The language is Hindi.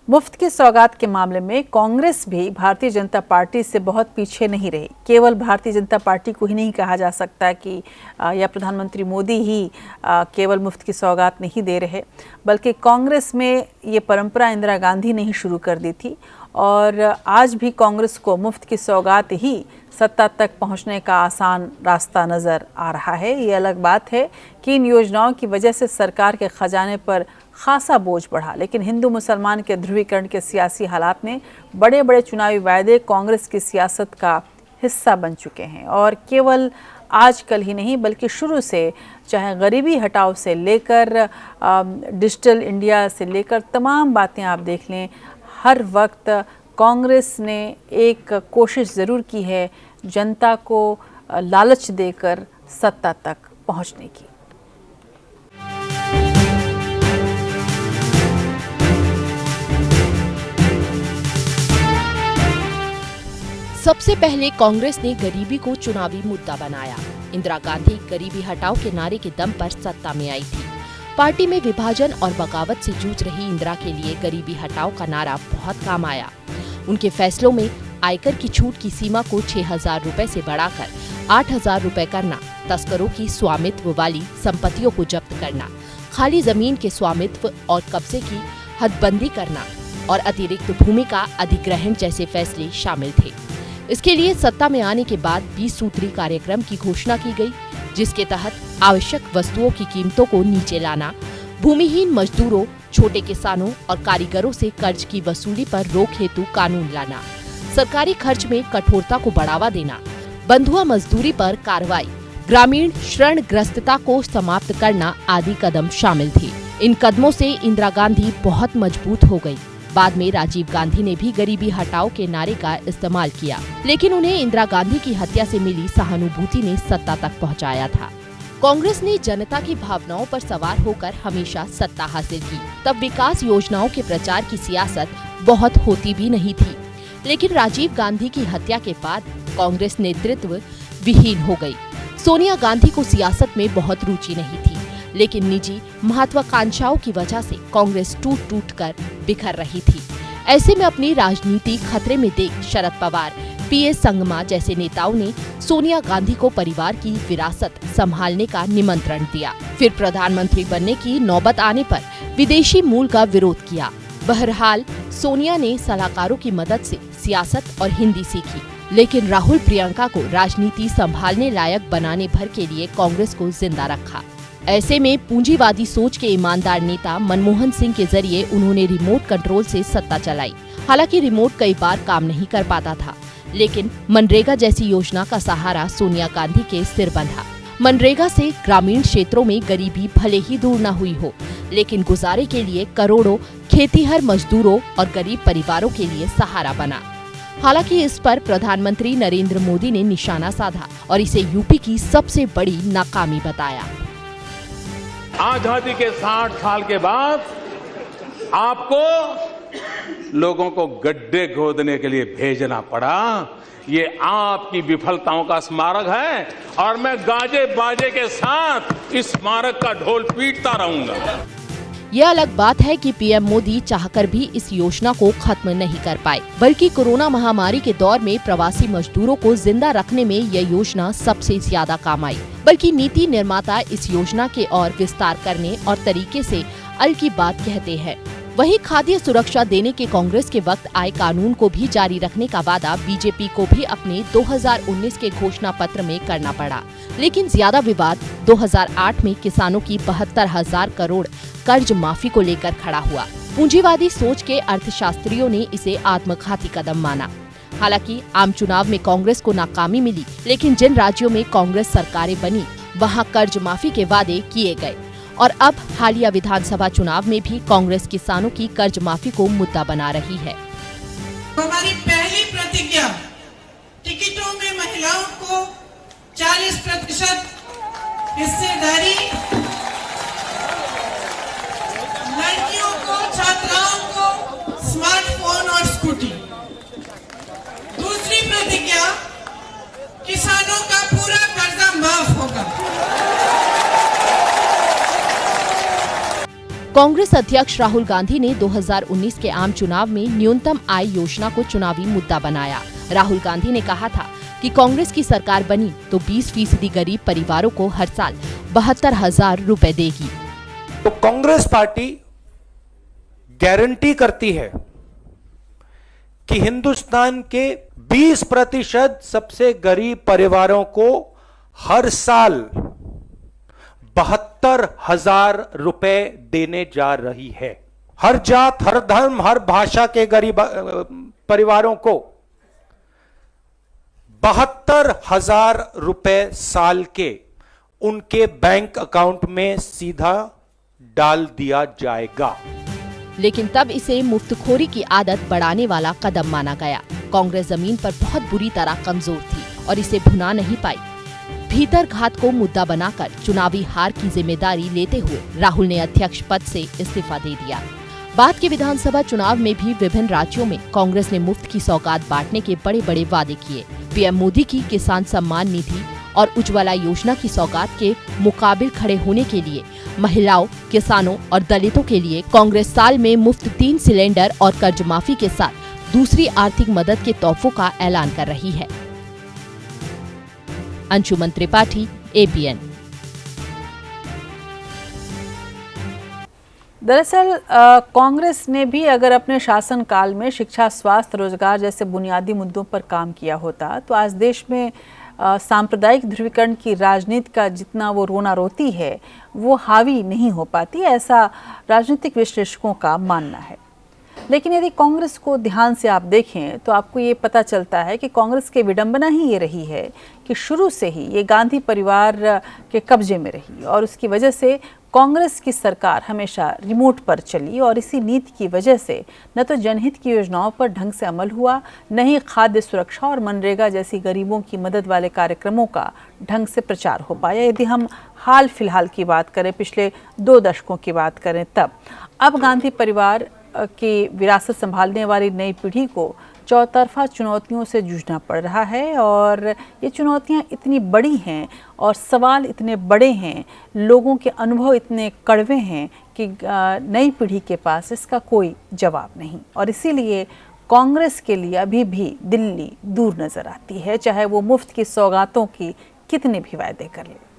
मुफ्त की सौगात के मामले में कांग्रेस भी भारतीय जनता पार्टी से बहुत पीछे नहीं रही। केवल भारतीय जनता पार्टी को ही नहीं कहा जा सकता कि या प्रधानमंत्री मोदी ही केवल मुफ्त की सौगात नहीं दे रहे, बल्कि कांग्रेस में ये परंपरा इंदिरा गांधी ने ही शुरू कर दी थी और आज भी कांग्रेस को मुफ्त की सौगात ही सत्ता तक पहुंचने का आसान रास्ता नज़र आ रहा है। ये अलग बात है कि इन योजनाओं की वजह से सरकार के खजाने पर खासा बोझ बढ़ा, लेकिन हिंदू मुसलमान के ध्रुवीकरण के सियासी हालात में बड़े बड़े चुनावी वायदे कांग्रेस की सियासत का हिस्सा बन चुके हैं। और केवल आजकल ही नहीं बल्कि शुरू से, चाहे गरीबी हटाओ से लेकर डिजिटल इंडिया से लेकर तमाम बातें आप देख लें, हर वक्त कांग्रेस ने एक कोशिश ज़रूर की है जनता को लालच देकर सत्ता तक पहुंचने की। सबसे पहले कांग्रेस ने गरीबी को चुनावी मुद्दा बनाया। इंदिरा गांधी गरीबी हटाओ के नारे के दम पर सत्ता में आई थी। पार्टी में विभाजन और बगावत से जूझ रही इंदिरा के लिए गरीबी हटाओ का नारा बहुत काम आया। उनके फैसलों में आयकर की छूट की सीमा को 6,000 रुपए से बढ़ाकर 8,000 रुपए करना, तस्करों की स्वामित्व वाली संपत्तियों को जब्त करना, खाली जमीन के स्वामित्व और कब्जे की हदबंदी करना और अतिरिक्त भूमि का अधिग्रहण जैसे फैसले शामिल थे। इसके लिए सत्ता में आने के बाद 20 सूत्री कार्यक्रम की घोषणा की गई, जिसके तहत आवश्यक वस्तुओं की कीमतों को नीचे लाना, भूमिहीन मजदूरों, छोटे किसानों और कारीगरों से कर्ज की वसूली पर रोक हेतु कानून लाना, सरकारी खर्च में कठोरता को बढ़ावा देना, बंधुआ मजदूरी पर कार्रवाई, ग्रामीण ऋणग्रस्तता को समाप्त करना आदि कदम शामिल थे। इन कदमों से इंदिरा गांधी बहुत मजबूत हो गई। बाद में राजीव गांधी ने भी गरीबी हटाओ के नारे का इस्तेमाल किया, लेकिन उन्हें इंदिरा गांधी की हत्या से मिली सहानुभूति ने सत्ता तक पहुंचाया था। कांग्रेस ने जनता की भावनाओं पर सवार होकर हमेशा सत्ता हासिल की। तब विकास योजनाओं के प्रचार की सियासत बहुत होती भी नहीं थी, लेकिन राजीव गांधी की हत्या के बाद कांग्रेस नेतृत्व विहीन हो गई। सोनिया गांधी को सियासत में बहुत रुचि नहीं थी, लेकिन निजी महत्वाकांक्षाओं की वजह से कांग्रेस टूट टूट कर बिखर रही थी। ऐसे में अपनी राजनीति खतरे में देख शरद पवार, पीएस संगमा जैसे नेताओं ने सोनिया गांधी को परिवार की विरासत संभालने का निमंत्रण दिया। फिर प्रधानमंत्री बनने की नौबत आने पर विदेशी मूल का विरोध किया। बहरहाल सोनिया ने सलाहकारों की मदद से सियासत और हिंदी सीखी, लेकिन राहुल प्रियंका को राजनीति संभालने लायक बनाने भर के लिए कांग्रेस को जिंदा रखा। ऐसे में पूंजीवादी सोच के ईमानदार नेता मनमोहन सिंह के जरिए उन्होंने रिमोट कंट्रोल से सत्ता चलाई। हालांकि रिमोट कई बार काम नहीं कर पाता था, लेकिन मनरेगा जैसी योजना का सहारा सोनिया गांधी के सिर बंधा। मनरेगा से ग्रामीण क्षेत्रों में गरीबी भले ही दूर न हुई हो, लेकिन गुजारे के लिए करोड़ों खेतीहर मजदूरों और गरीब परिवारों के लिए सहारा बना। हालांकि इस पर प्रधानमंत्री नरेंद्र मोदी ने निशाना साधा और इसे यूपी की सबसे बड़ी नाकामी बताया। आजादी के 60 साल के बाद आपको लोगों को गड्ढे खोदने के लिए भेजना पड़ा। ये आपकी विफलताओं का स्मारक है और मैं गाजे बाजे के साथ इस स्मारक का ढोल पीटता रहूंगा। यह अलग बात है कि पीएम मोदी चाहकर भी इस योजना को खत्म नहीं कर पाए, बल्कि कोरोना महामारी के दौर में प्रवासी मजदूरों को जिंदा रखने में यह योजना सबसे ज्यादा काम आई। बल्कि नीति निर्माता इस योजना के और विस्तार करने और तरीके से अल की बात कहते हैं। वहीं खाद्य सुरक्षा देने के कांग्रेस के वक्त आए कानून को भी जारी रखने का वादा बीजेपी को भी अपने 2019 के घोषणा पत्र में करना पड़ा। लेकिन ज्यादा विवाद 2008 में किसानों की 72,000 करोड़ कर्ज माफी को लेकर खड़ा हुआ। पूंजीवादी सोच के अर्थशास्त्रियों ने इसे आत्मघाती कदम माना। हालांकि आम चुनाव में कांग्रेस को नाकामी मिली, लेकिन जिन राज्यों में कांग्रेस सरकारें बनी वहां कर्ज माफी के वादे किए गए और अब हालिया विधानसभा चुनाव में भी कांग्रेस किसानों की कर्ज माफी को मुद्दा बना रही है। हमारी पहली प्रतिज्ञा टिकटों में महिलाओं को 40% हिस्सेदारी, लड़कियों को, छात्राओं को स्मार्टफोन और स्कूटी। दूसरी प्रतिज्ञा किसानों का पूरा कर्जा माफ होगा। कांग्रेस अध्यक्ष राहुल गांधी ने 2019 के आम चुनाव में न्यूनतम आय योजना को चुनावी मुद्दा बनाया। राहुल गांधी ने कहा था कि कांग्रेस की सरकार बनी तो 20% गरीब परिवारों को हर साल 72,000 रुपए देगी। तो कांग्रेस पार्टी गारंटी करती है कि हिंदुस्तान के 20% सबसे गरीब परिवारों को हर साल 72,000 रुपए देने जा रही है। हर जात, हर धर्म, हर भाषा के गरीब परिवारों को 72,000 रुपए साल के उनके बैंक अकाउंट में सीधा डाल दिया जाएगा। लेकिन तब इसे मुफ्तखोरी की आदत बढ़ाने वाला कदम माना गया। कांग्रेस जमीन पर बहुत बुरी तरह कमजोर थी और इसे भुना नहीं पाई। भीतर घात को मुद्दा बनाकर चुनावी हार की जिम्मेदारी लेते हुए राहुल ने अध्यक्ष पद से इस्तीफा दे दिया। बाद के विधानसभा चुनाव में भी विभिन्न राज्यों में कांग्रेस ने मुफ्त की सौगात बांटने के बड़े बड़े वादे किए। पीएम मोदी की किसान सम्मान निधि और उज्ज्वला योजना की सौगात के मुकाबिल खड़े होने के लिए महिलाओं, किसानों और दलितों के लिए कांग्रेस साल में मुफ्त 3 सिलेंडर और कर्ज माफी के साथ दूसरी आर्थिक मदद के तोहफों का ऐलान कर रही है। अंशुमन त्रिपाठी, ABN। दरअसल कांग्रेस ने भी अगर अपने शासनकाल में शिक्षा, स्वास्थ्य, रोजगार जैसे बुनियादी मुद्दों पर काम किया होता तो आज देश में सांप्रदायिक ध्रुवीकरण की राजनीति का जितना वो रोना रोती है वो हावी नहीं हो पाती, ऐसा राजनीतिक विश्लेषकों का मानना है। लेकिन यदि कांग्रेस को ध्यान से आप देखें तो आपको ये पता चलता है कि कांग्रेस की विडंबना ही ये रही है कि शुरू से ही ये गांधी परिवार के कब्जे में रही और उसकी वजह से कांग्रेस की सरकार हमेशा रिमोट पर चली और इसी नीति की वजह से न तो जनहित की योजनाओं पर ढंग से अमल हुआ, न ही खाद्य सुरक्षा और मनरेगा जैसी गरीबों की मदद वाले कार्यक्रमों का ढंग से प्रचार हो पाया। यदि हम हाल फिलहाल की बात करें, पिछले 2 दशकों की बात करें, तब अब गांधी परिवार की विरासत संभालने वाली नई पीढ़ी को चौतरफा चुनौतियों से जूझना पड़ रहा है और ये चुनौतियां इतनी बड़ी हैं और सवाल इतने बड़े हैं, लोगों के अनुभव इतने कड़वे हैं कि नई पीढ़ी के पास इसका कोई जवाब नहीं और इसीलिए कांग्रेस के लिए अभी भी दिल्ली दूर नज़र आती है, चाहे वो मुफ्त की सौगातों की कितने भी वायदे कर ले।